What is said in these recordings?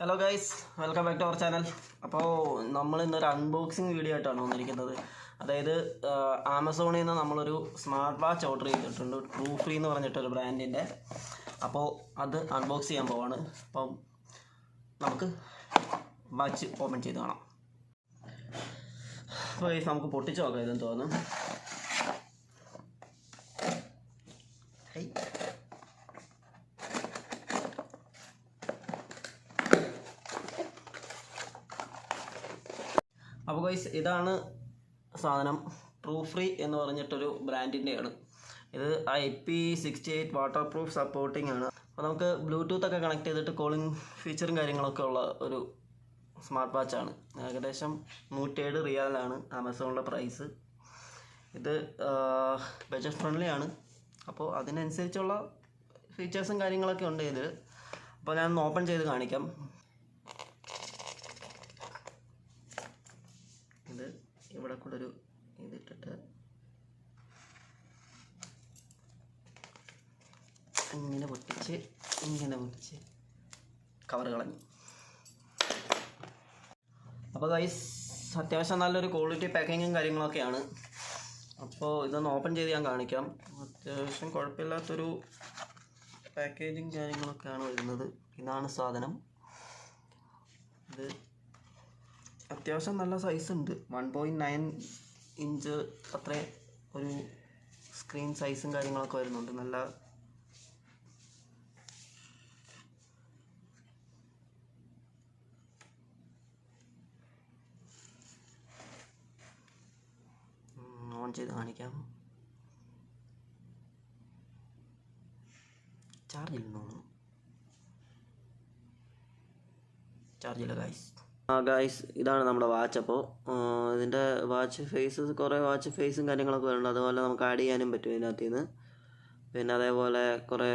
Hello guys, welcome back to our channel. അപ്പോൾ നമ്മൾ ഇന്നൊരു അൺബോക്സിങ് വീഡിയോ ആയിട്ടാണ് വന്നിരിക്കുന്നത്. അതായത് ആമസോണിൽ നിന്ന് നമ്മളൊരു സ്മാർട്ട് വാച്ച് ഓർഡർ ചെയ്തിട്ടുണ്ട്, ട്രൂ ഫ്രീ എന്ന് പറഞ്ഞിട്ടൊരു ബ്രാൻഡിൻ്റെ. അപ്പോൾ അത് അൺബോക്സ് ചെയ്യാൻ പോവാണ്. അപ്പം നമുക്ക് വാച്ച് ഓപ്പൺ ചെയ്ത് കാണാം. അപ്പോൾ ഗൈസ്, നമുക്ക് പൊട്ടിച്ച് നോക്കാം ഇതെന്ന് തോന്നുന്നു. അപ്പോൾ ഗൈസ്, ഇതാണ് സാധനം. ട്രൂ ഫ്രീ എന്ന് പറഞ്ഞിട്ടൊരു ബ്രാൻഡിൻ്റെയാണ്. ഇത് IP68 വാട്ടർ പ്രൂഫ് സപ്പോർട്ടിംഗ് ആണ്. അപ്പോൾ നമുക്ക് ബ്ലൂടൂത്ത് ഒക്കെ കണക്ട് ചെയ്തിട്ട് കോളിംഗ് ഫീച്ചറും കാര്യങ്ങളൊക്കെ ഉള്ള ഒരു സ്മാർട്ട് വാച്ചാണ്. ഏകദേശം 107 റിയാലാണ് ആമസോണിലെ പ്രൈസ്. ഇത് ബഡ്ജറ്റ് ഫ്രണ്ട്ലി ആണ്. അപ്പോൾ അതിനനുസരിച്ചുള്ള ഫീച്ചേഴ്സും കാര്യങ്ങളൊക്കെ ഉണ്ട് ഇതിൽ. അപ്പോൾ ഞാൻ ഓപ്പൺ ചെയ്ത് കാണിക്കാം. ഇത് ഇവിടെ കൂടെ ഒരു ഇതിട്ടിട്ട് ഇങ്ങനെ പൊട്ടിച്ച് കവർ കളഞ്ഞു. അപ്പോൾ ഗൈസ്, അത്യാവശ്യം നല്ലൊരു ക്വാളിറ്റി പാക്കിങ്ങും കാര്യങ്ങളൊക്കെയാണ്. അപ്പോൾ ഇതൊന്ന് ഓപ്പൺ ചെയ്ത് ഞാൻ കാണിക്കാം. അത്യാവശ്യം കുഴപ്പമില്ലാത്തൊരു പാക്കേജിങ് കാര്യങ്ങളൊക്കെയാണ് വരുന്നത്. ഇതാണ് സാധനം. ഇത് അത്യാവശ്യം നല്ല സൈസ് ഉണ്ട്. 1.9 ഇഞ്ച് അത്ര ഒരു സ്ക്രീൻ സൈസും കാര്യങ്ങളൊക്കെ വരുന്നുണ്ട്. നല്ല ഓൺ ചെയ്ത് കാണിക്കാം. ചാർജില്ല ഗൈസ്. ഇതാണ് നമ്മുടെ വാച്ച്. അപ്പോൾ ഇതിൻ്റെ വാച്ച് ഫേസസ്, കുറേ വാച്ച് ഫേസും കാര്യങ്ങളൊക്കെ വരുന്നുണ്ട്. അതുപോലെ നമുക്ക് ആഡ് ചെയ്യാനും പറ്റും ഇതിനകത്ത് നിന്ന്. പിന്നെ അതേപോലെ കുറേ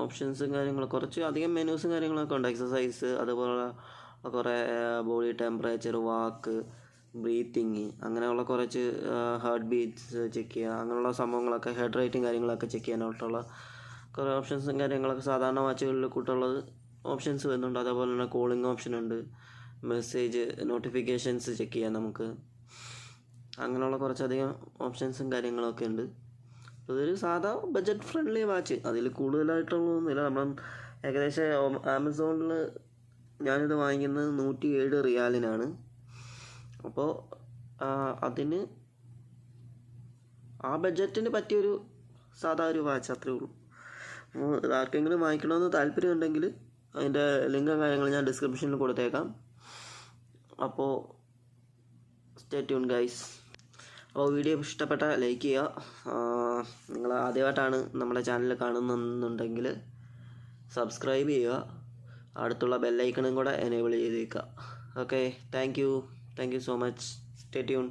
ഓപ്ഷൻസും കാര്യങ്ങളും, കുറച്ച് അധികം മെനൂസും കാര്യങ്ങളൊക്കെ ഉണ്ട്. എക്സസൈസ്, അതുപോലെ കുറേ ബോഡി ടെമ്പറേച്ചർ, വാക്ക്, ബ്രീത്തിങ്, അങ്ങനെയുള്ള കുറച്ച് ഹാർട്ട് ബീറ്റ്സ് ചെക്ക് ചെയ്യുക, അങ്ങനെയുള്ള സംഭവങ്ങളൊക്കെ, ഹെഡ് റേറ്റും കാര്യങ്ങളൊക്കെ ചെക്ക് ചെയ്യാനായിട്ടുള്ള കുറേ ഓപ്ഷൻസും കാര്യങ്ങളൊക്കെ സാധാരണ വാച്ചുകളിൽ കൂട്ടുള്ളത് ഓപ്ഷൻസ് വരുന്നുണ്ട്. അതേപോലെ തന്നെ കോളിംഗ് ഓപ്ഷൻ ഉണ്ട്, മെസ്സേജ് നോട്ടിഫിക്കേഷൻസ് ചെക്ക് ചെയ്യാം നമുക്ക്. അങ്ങനെയുള്ള കുറച്ചധികം ഓപ്ഷൻസും കാര്യങ്ങളൊക്കെ ഉണ്ട്. ഇതൊരു സാധാ ബഡ്ജറ്റ് ഫ്രണ്ട്ലി വാച്ച്, അതിൽ കൂടുതലായിട്ടുള്ളതൊന്നുമില്ല. നമ്മൾ ഏകദേശം ആമസോണിൽ ഞാനിത് വാങ്ങിക്കുന്നത് 107 റിയാലിനാണ്. അപ്പോൾ അതിന് ആ ബഡ്ജറ്റിന് പറ്റിയൊരു സാധാ ഒരു വാച്ച്, അത്രേ ഉള്ളൂ. ആർക്കെങ്കിലും വാങ്ങിക്കണമെന്ന് താല്പര്യമുണ്ടെങ്കിൽ അതിൻ്റെ ലിങ്കും കാര്യങ്ങളും ഞാൻ ഡിസ്ക്രിപ്ഷനിൽ കൊടുത്തേക്കാം. അപ്പോൾ സ്റ്റേ ട്യൂൺ ഗൈസ്. അപ്പോൾ വീഡിയോ ഇഷ്ടപ്പെട്ടാൽ ലൈക്ക് ചെയ്യുക. നിങ്ങൾ ആദ്യമായിട്ടാണ് നമ്മുടെ ചാനൽ കാണുന്നുണ്ടെങ്കിൽ സബ്സ്ക്രൈബ് ചെയ്യുക. അടുത്തുള്ള ബെല്ലൈക്കണും കൂടെ എനേബിൾ ചെയ്തേക്കുക. Okay, thank you so much. Stay tune.